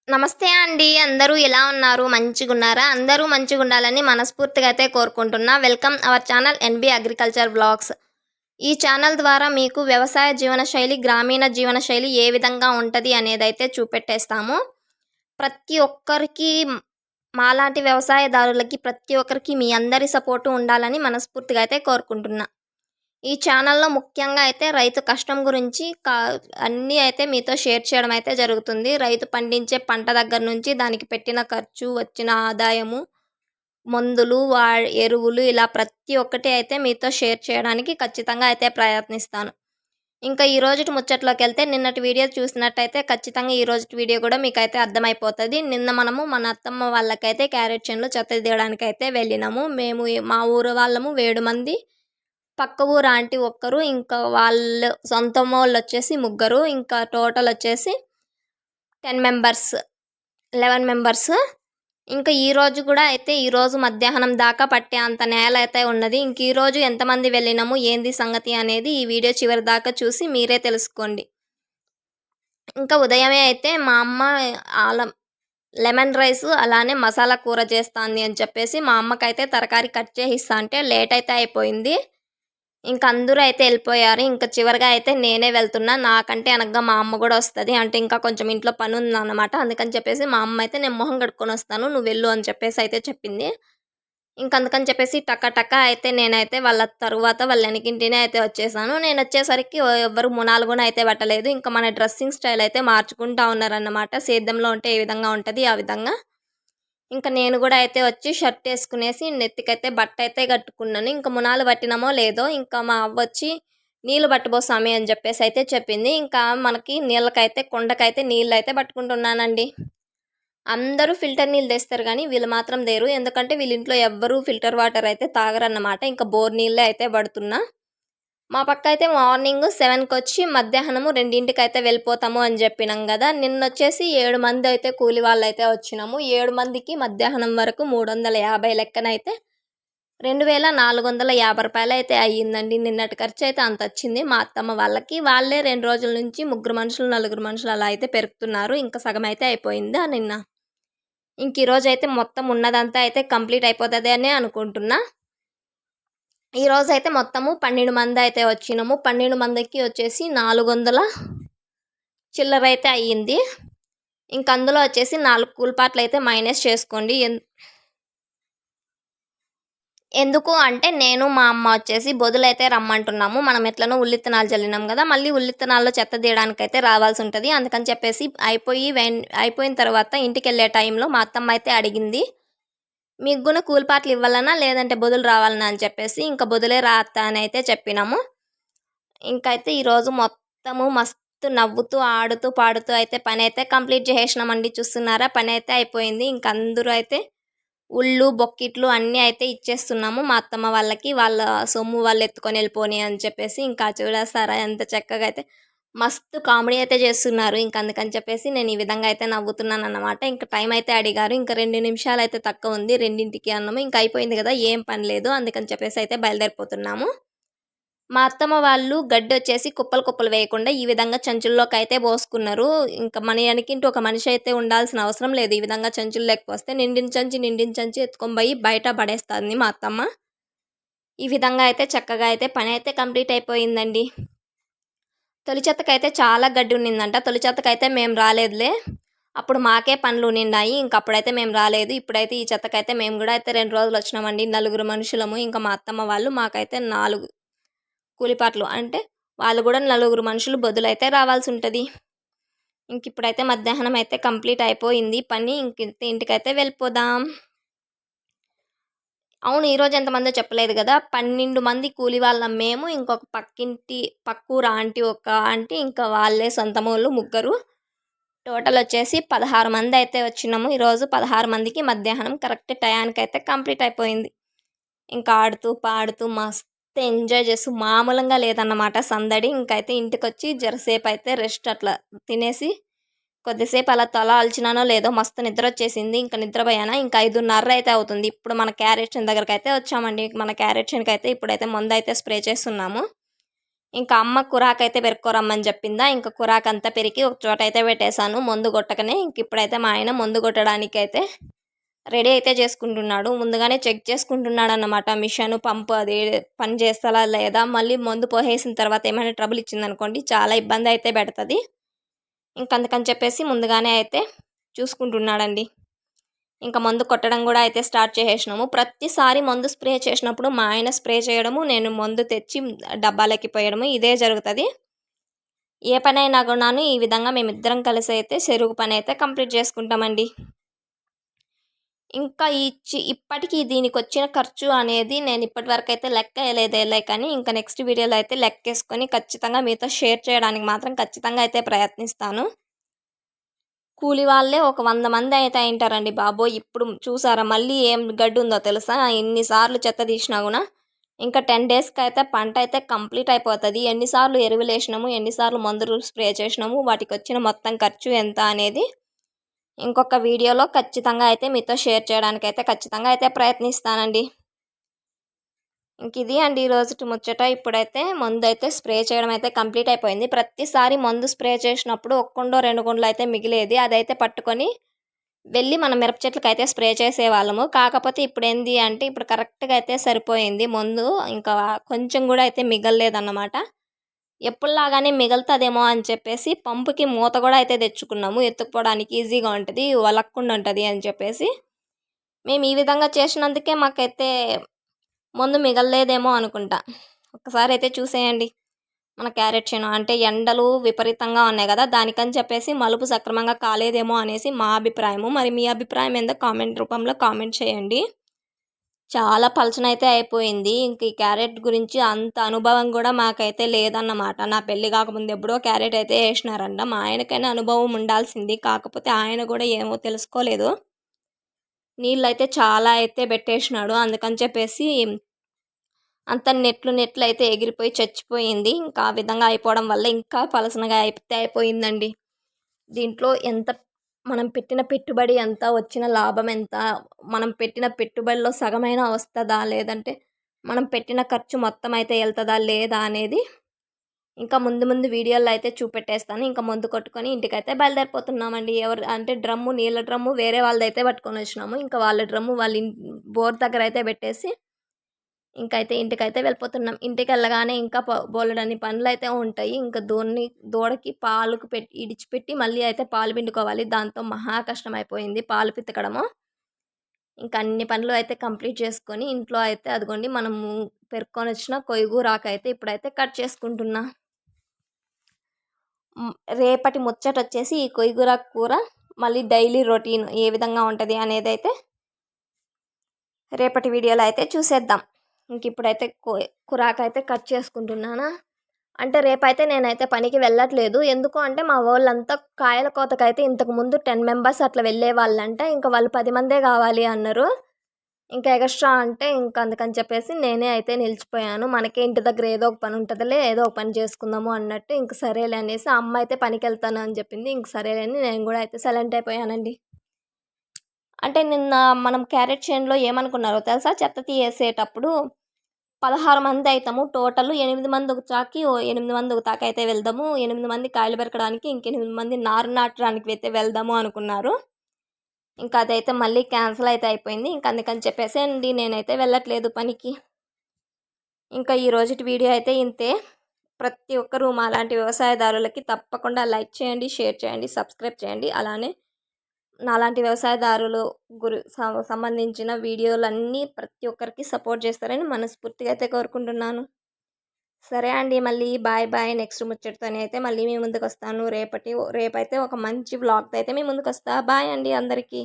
నమస్తే అండి. అందరూ ఎలా ఉన్నారు? మంచిగున్నారా? అందరూ మంచిగుండాలని మనస్ఫూర్తిగా అయితే కోరుకుంటున్నా. Welcome our channel ఎన్‌బీ agriculture vlogs. ఈ ఛానల్ ద్వారా మీకు వ్యవసాయ జీవనశైలి, గ్రామీణ జీవనశైలి ఏ విధంగా ఉంటది అనేదైతే చూపెట్టేస్తాము. ప్రతి ఒక్కరికి మాలాంటి వ్యవసాయదారులకి ప్రతి ఒక్కరికి మీ అందరి సపోర్టు ఉండాలని మనస్ఫూర్తిగా అయితే కోరుకుంటున్నా. ఈ ఛానల్‌లో ముఖ్యంగా అయితే రైతు కష్టం గురించి అన్నీ అయితే మీతో షేర్ చేయడం అయితే జరుగుతుంది. రైతు పండించే పంట దగ్గర నుంచి దానికి పెట్టిన ఖర్చు, వచ్చిన ఆదాయము, మందులు, ఎరువులు ఇలా ప్రతి ఒక్కటి అయితే మీతో షేర్ చేయడానికి ఖచ్చితంగా అయితే ప్రయత్నిస్తాను. ఇంకా ఈ రోజుటి ముచ్చట్లోకెళ్తే నిన్నటి వీడియో చూసినట్టయితే ఖచ్చితంగా ఈ రోజుటి వీడియో కూడా మీకైతే అర్థమైపోతది. నిన్న మనము మన అత్తమ్మ వాళ్ళకైతే క్యారెట్ చేనులో చెత్త తీయడానికైతే వెళ్ళినాము. మేము మా ఊరు వాళ్ళము 7 మంది. పక్క ఊరు ఆంటీ ఒక్కరు, ఇంకా వాళ్ళు సొంతమోళ్ళొచ్చేసి ముగ్గురు, ఇంకా టోటలొచ్చేసి 10 మెంబర్స్, 11 మెంబర్స్. ఇంకా ఈరోజు కూడా అయితే ఈరోజు మధ్యాహ్నం దాకా పట్టే అంత నేల అయితే ఉన్నది. ఇంక ఈరోజు ఎంతమంది వెళ్ళినాము, ఏంది సంగతి అనేది ఈ వీడియో చివరి దాకా చూసి మీరే తెలుసుకోండి. ఇంకా ఉదయమే అయితే మా అమ్మ లెమన్ రైస్ అలానే మసాలా కూర చేస్తాంది అని చెప్పేసి మా అమ్మకైతే తరకారీ కట్ చేసిస్తా అంటే లేట్ అయితే అయిపోయింది. ఇంక అందరూ అయితే ఎళ్ళిపోయారు. ఇంక చివరగా అయితే నేనే వెళ్తున్నా. నాకంటే ఎనకగా మా అమ్మ గూడా వస్తది. అంటే ఇంకా కొంచెం ఇంట్లో పనుందనమాట. అందుకని చెప్పేసి మా అమ్మ అయితే నేను మొహం కడుక్కొనొస్తాను, నువ్వు వెళ్ళు అని చెప్పేసి అయితే చెప్పింది. ఇంక అందుకని చెప్పేసి టక అయితే నేనైతే వాళ్ళ తరువాత వాళ్ళ ఎనకింటినే అయితే వచ్చేసాను. నేనొచ్చేసరికి ఎవ్వరు మునాలు గూడా అయితే పట్టలేదు. ఇంక మన డ్రెస్సింగ్ స్టైల్ అయితే మార్చుకుంటా ఉన్నారన్నమాట. సేద్యంలో ఉంటే ఏ విధంగా ఉంటది ఆ విధంగా. ఇంక నేను గూడా అయితే వచ్చి షర్ట్ ఏసుకునేసి నెత్తికైతే బట్టయితే కట్టుకున్నాను. ఇంక మునాలు పట్టినామో లేదో ఇంకా మా అవ్వొచ్చి నీళ్ళు పట్టుబో సామి అని చెప్పేసయితే చెప్పింది. ఇంకా మనకి నీళ్ళకైతే కుండకైతే నీళ్ళైతే పట్టుకుంటున్నానండి. అందరూ ఫిల్టర్ నీళ్ళు తెస్తారు గానీ వీళ్ళు మాత్రం తేరు. ఎందుకంటే వీళ్ళింట్లో ఎవ్వరూ ఫిల్టర్ వాటర్ అయితే తాగరన్నమాట. ఇంక బోర్ నీళ్ళే అయితే పడుతున్నా. మా పక్కయితే మార్నింగ్ 7:00కొచ్చి మధ్యాహ్నము 2:00కైతే వెళ్ళిపోతాము అని చెప్పినాం గదా! నిన్నొచ్చేసి 7 మందయితే కూలి వాళ్ళైతే వచ్చినాము. 7 మందికి మధ్యాహ్నం వరకు 350 లెక్కనైతే రూ. 2,450 అయితే అయ్యిందండి. నిన్నటి ఖర్చయితే అంతొచ్చింది మా అత్తమ్మ వాళ్ళకి. వాళ్ళే 2 రోజుల నుంచి ముగ్గురు మనుషులు, నలుగురు మనుషులు అలా అయితే పెరుకుతున్నారు. ఇంక సగమైతే అయిపోయిందా నిన్న. ఈరోజైతే మొత్తం ఉన్నదంతా అయితే కంప్లీట్ అయిపోతది అనే అనుకుంటున్నా. ఈరోజైతే మొత్తము 12 మందయితే వచ్చినాము. 12 మందికి వచ్చేసి 400 చిల్లరైతే అయ్యింది. ఇంక అందులో వచ్చేసి 4 కూలిపాట్లయితే మైనస్ చేసుకోండి. ఎందుకు అంటే నేను మా అమ్మ వచ్చేసి బొదులైతే రమ్మంటున్నాము. మనం ఎట్లనో ఉల్లిత్తనాలు జల్లినాం గదా! మళ్ళీ ఉల్లిత్తనాల్లో చెత్త తీయడానికైతే రావాల్సుంటది. అందుకని చెప్పేసి అయిపోయిన తర్వాత ఇంటికెళ్ళే టైంలో మా అత్తమ్మ అయితే అడిగింది. మీకు గూడా కూలిపాట్లు ఇవ్వాలనా? లేదంటే బొదులు రావాలనా? అని చెప్పేసి ఇంక బొదులే రా అత్త అని అయితే చెప్పినాము. ఇంకైతే ఈరోజు మొత్తము మస్తు నవ్వుతూ, ఆడుతూ, పాడుతూ అయితే పనైతే కంప్లీట్ చేసేసినామండి. చూస్తున్నారా పనైతే అయిపోయింది. ఇంక అందరూ అయితే ఉళ్ళు, బొక్కిట్లు అన్నీ అయితే ఇచ్చేస్తున్నాము మా అత్తమ్మ వాళ్ళకి. వాళ్ళ సొమ్ము వాళ్ళు ఎత్తుకొని వెళ్ళిపోని అని చెప్పేసి. ఇంకా చూడేస్తారా ఎంత చక్కగా అయితే మస్తు కామెడీ అయితే చేస్తున్నారు. ఇంక అందుకని చెప్పేసి నేను ఈ విధంగా అయితే నవ్వుతున్నానన్నమాట. ఇంక టైం అయితే అడిగారు. ఇంక 2 నిమిషాలయితే తక్కువ ఉంది. 2కి అన్నాము. ఇంక అయిపోయింది గదా! ఏం పని లేదు. అందుకని చెప్పేసి అయితే బయలుదేరిపోతున్నాము. మా అత్తమ్మ వాళ్ళు గడ్డొచ్చేసి కుప్పలు కుప్పలు వేయకుండా ఈ విధంగా చెంచుల్లోకైతే పోసుకున్నారు. ఇంక మన ఎనకింటి ఒక మనిషి అయితే ఉండాల్సిన అవసరం లేదు. ఈ విధంగా చెంచుల్లోకి పోస్తే నిండిన సంచి ఎత్తుకొని పోయి బయట పడేస్తాంది మా అత్తమ్మ. ఈ విధంగా అయితే చక్కగా అయితే పనైతే కంప్లీట్ అయిపోయిందండి. తొలి చెత్తకైతే చాలా గడ్డి ఉన్నిందంట. తొలి చెత్తకైతే మేము రాలేదులే. అప్పుడు మాకే పనులు ఉన్నిండాయి. ఇంకప్పుడైతే మేము రాలేదు. ఇప్పుడైతే ఈ చెత్తకైతే మేము గూడా అయితే 2 రోజులు వచ్చినామండి. నలుగురు మనుషులము. ఇంకా మా అత్తమ్మ వాళ్ళు మాకైతే 4 కూలిపాట్లు. అంటే వాళ్ళు గూడా నలుగురు మనుషులు బొదులైతే రావాల్సుంటది. ఇంకిప్పుడైతే మధ్యాహ్నం అయితే కంప్లీట్ అయిపోయింది పని. ఇంటికైతే వెళ్ళిపోదాం. అవును, ఈరోజు ఎంతమందో చెప్పలేదు గదా! 12 మంది కూలి వాళ్ళం మేము. ఇంకొక పక్కూరు ఆంటీ ఒక ఆంటీ, ఇంకా వాళ్ళే సొంతమోళ్ళు ముగ్గురు. టోటలొచ్చేసి 16 మందయితే వచ్చినాము. ఈరోజు 16 మందికి మధ్యాహ్నం కరెక్ట్ టయానికైతే కంప్లీట్ అయిపోయింది. ఇంకా ఆడుతూ, పాడుతూ మస్తు ఎంజాయ్ చేస్తూ మామూలంగా లేదన్నమాట సందడి. ఇంకైతే ఇంటికొచ్చి జరసేపయితే రెస్ట్ అట్లా తినేసి కొద్దిసేపు అలా తల అలిచినానో లేదో మస్తు నిద్రొచ్చేసింది. ఇంక నిద్రపోయానా. ఇంకా 5:30 అయితే అవుతుంది. ఇప్పుడు మన క్యారెట్ చేను దగ్గరకైతే వచ్చామండి. మన క్యారెట్ చేనుకైతే ఇప్పుడైతే మందయితే స్ప్రే చేస్తున్నాము. ఇంకా అమ్మ కురాకైతే పెరుక్కోరమ్మని చెప్పిందా, ఇంకా కురాకంతా పెరికి ఒక చోట అయితే పెట్టేశాను మందు కొట్టకనే. ఇంక ఇప్పుడైతే మా ఆయన మందు కొట్టడానికైతే రెడీ అయితే చేసుకుంటున్నాడు. ముందుగానే చెక్ చేసుకుంటున్నాడన్నమాట. మిషన్, పంపు అది పని చేస్తలా లేదా, మళ్ళీ మందు పోసేసిన తర్వాత ఏమైనా ట్రబుల్ ఇచ్చిందనుకోండి చాలా ఇబ్బంది అయితే పెడతది. ఇంక అందుకని చెప్పేసి ముందుగానే అయితే చూసుకుంటున్నాడండి. ఇంకా మందు కొట్టడం కూడా అయితే స్టార్ట్ చేసేసినాము. ప్రతిసారి మందు స్ప్రే చేసినప్పుడు మా ఆయన స్ప్రే చేయడము, నేను మందు తెచ్చి డబ్బాలకి పోయడము ఇదే జరుగుతుంది. ఏ పనైనా కూడాను ఈ విధంగా మేమిద్దరం కలిసి అయితే చెరుకు పని అయితే కంప్లీట్ చేసుకుంటామండి. ఇంకా ఇప్పటికీ దీనికి వచ్చిన ఖర్చు అనేది నేను ఇప్పటి వరకు అయితే లెక్క వేయలేదేలే, కానీ ఇంకా నెక్స్ట్ వీడియోలో అయితే లెక్కేసుకొని ఖచ్చితంగా మీతో షేర్ చేయడానికి మాత్రం ఖచ్చితంగా అయితే ప్రయత్నిస్తాను. కూలి వాళ్ళే ఒక 100 మంది అయితే అయింటారండి బాబోయ్. ఇప్పుడు చూసారా మళ్ళీ ఏం గడ్డి ఉందో తెలుసా, ఎన్నిసార్లు చెత్త తీసినా కూడా ఇంకా 10 డేస్కి అయితే పంట అయితే కంప్లీట్ అయిపోతుంది. ఎన్నిసార్లు ఎరువులు వేసినాము, ఎన్నిసార్లు మందులు స్ప్రే చేసినాము, వాటికి వచ్చిన మొత్తం ఖర్చు ఎంత అనేది ఇంకొక వీడియోలో ఖచ్చితంగా అయితే మీతో షేర్ చేయడానికి అయితే ఖచ్చితంగా అయితే ప్రయత్నిస్తానండి. ఇంక ఇది అండి ఈరోజు ముచ్చట. ఇప్పుడైతే మందు అయితే స్ప్రే చేయడం అయితే కంప్లీట్ అయిపోయింది. ప్రతిసారి మందు స్ప్రే చేసినప్పుడు 1 కుండో 2 కుండలు అయితే మిగిలేది. అదైతే పట్టుకొని వెళ్ళి మన మిరప చెట్లకి అయితే స్ప్రే చేసేవాళ్ళము. కాకపోతే ఇప్పుడు ఏంది అంటే ఇప్పుడు కరెక్ట్గా అయితే సరిపోయింది మందు, ఇంకా కొంచెం కూడా అయితే మిగలలేదన్నమాట. ఎప్పుడులాగానే మిగులుతుందేమో అని చెప్పేసి పంపుకి మూత కూడా అయితే తెచ్చుకున్నాము. ఎత్తుకుపోవడానికి ఈజీగా ఉంటుంది, వలక్కుండా ఉంటుంది అని చెప్పేసి. మేము ఈ విధంగా చేసినందుకే మాకైతే మందు మిగలలేదేమో అనుకుంటా. ఒక్కసారి అయితే చూసేయండి మన క్యారెట్ చేను. అంటే ఎండలు విపరీతంగా ఉన్నాయి కదా, దానికని చెప్పేసి మలుపు సక్రమంగా కాలేదేమో అనేసి మా అభిప్రాయము. మరి మీ అభిప్రాయం ఏందో కామెంట్ రూపంలో కామెంట్ చేయండి. చాలా పలచనైతే అయిపోయింది. ఇంక ఈ క్యారెట్ గురించి అంత అనుభవం కూడా మాకైతే లేదన్నమాట. నా పెళ్ళి కాకముందు ఎప్పుడో క్యారెట్ అయితే వేసినారంట. మా ఆయనకైనా అనుభవం ఉండాల్సింది, కాకపోతే ఆయన కూడా ఏమో తెలుసుకోలేదు. నీళ్ళు అయితే చాలా అయితే పెట్టేసినాడు, అందుకని చెప్పేసి అంత నెట్లు అయితే ఎగిరిపోయి చచ్చిపోయింది. ఇంకా ఆ విధంగా అయిపోవడం వల్ల ఇంకా పలసనగా అయిపోయిందండి. దీంట్లో ఎంత మనం పెట్టిన పెట్టుబడి ఎంత, వచ్చిన లాభం ఎంత, మనం పెట్టిన పెట్టుబడిలో సగమైనా వస్తుందా, లేదంటే మనం పెట్టిన ఖర్చు మొత్తం అయితే వెళ్తుందా లేదా అనేది ఇంకా ముందు వీడియోలో అయితే చూపెట్టేస్తాను. ఇంకా మందు కొట్టుకొని ఇంటికైతే బయలుదేరిపోతున్నామండి. ఎవరు అంటే నీళ్ళ డ్రమ్ము వేరే వాళ్ళదైతే పట్టుకొని వచ్చినాము. ఇంకా వాళ్ళ డ్రమ్ము వాళ్ళ బోర్ దగ్గర అయితే పెట్టేసి ఇంకైతే ఇంటికైతే వెళ్ళిపోతున్నాం. ఇంటికి వెళ్ళగానే ఇంకా బోలెడన్ని పనులు అయితే ఉంటాయి. ఇంకా దూడకి పాలకు ఇడిచిపెట్టి మళ్ళీ అయితే పాలు పిండుకోవాలి. దాంతో మహా కష్టం అయిపోయింది పాలు పితకడము. ఇంకా అన్ని పనులు అయితే కంప్లీట్ చేసుకొని ఇంట్లో అయితే అదిగోండి మనము పెరుక్కొని వచ్చిన కొయ్యగూరాకు అయితే ఇప్పుడైతే కట్ చేసుకుంటున్నా. రేపటి ముచ్చట వచ్చేసి ఈ కొయ్యగూరాకు కూర మళ్ళీ డైలీ రొటీన్ ఏ విధంగా ఉంటుంది అనేది అయితే రేపటి వీడియోలో అయితే చూసేద్దాం. ఇంక ఇప్పుడైతే కురాకైతే కట్ చేసుకుంటున్నానా. అంటే రేపైతే నేనైతే పనికి వెళ్ళట్లేదు. ఎందుకు అంటే మా వాళ్ళంతా కాయల కోతకైతే ఇంతకుముందు 10 మెంబర్స్ అట్లా వెళ్ళే వాళ్ళంట. ఇంకా వాళ్ళు 10 మందే కావాలి అన్నారు. ఇంకా ఎక్స్ట్రా అంటే ఇంకా అందుకని చెప్పేసి నేనే అయితే నిలిచిపోయాను. మనకే ఇంటి దగ్గర ఏదో ఒక పని ఉంటుందిలే, ఏదో ఒక పని చేసుకుందాము అన్నట్టు ఇంక సరేలే అనేసి అమ్మ అయితే పనికి వెళ్తాను అని చెప్పింది. ఇంక సరేలే అని నేను కూడా అయితే సైలెంట్ అయిపోయానండి. అంటే నిన్న మనం క్యారెట్ చేనులో ఏమనుకున్నారో తెలుసా, చెత్త తీసేటప్పుడు 16 మంది అవుతాము టోటల్. 8 మంది ఒక చాకి 8 మంది ఒక తాకి అయితే వెళ్దాము, 8 మంది కాయలు పెరకడానికి, ఇంక 8 మంది నారు నాటడానికి అయితే వెళ్దాము అనుకున్నారు. ఇంకా అదైతే మళ్ళీ క్యాన్సిల్ అయితే అయిపోయింది. ఇంకా అందుకని చెప్పేసి అండి నేనైతే వెళ్ళట్లేదు పనికి. ఇంకా ఈ రోజుటి వీడియో అయితే ఇంతే. ప్రతి ఒక్కరూ మాలాంటి వ్యవసాయదారులకి తప్పకుండా లైక్ చేయండి, షేర్ చేయండి, సబ్స్క్రైబ్ చేయండి. అలానే నాలాంటి వ్యవసాయదారులు సంబంధించిన వీడియోలన్నీ ప్రతి ఒక్కరికి సపోర్ట్ చేస్తారని మనస్ఫూర్తిగా అయితే కోరుకుంటున్నాను. సరే అండి, మళ్ళీ బాయ్. నెక్స్ట్ ముచ్చటతోనే అయితే మళ్ళీ మీ ముందుకు వస్తాను. రేపైతే ఒక మంచి వ్లాగ్తో అయితే మీ ముందుకు వస్తా. బాయ్ అండి అందరికీ.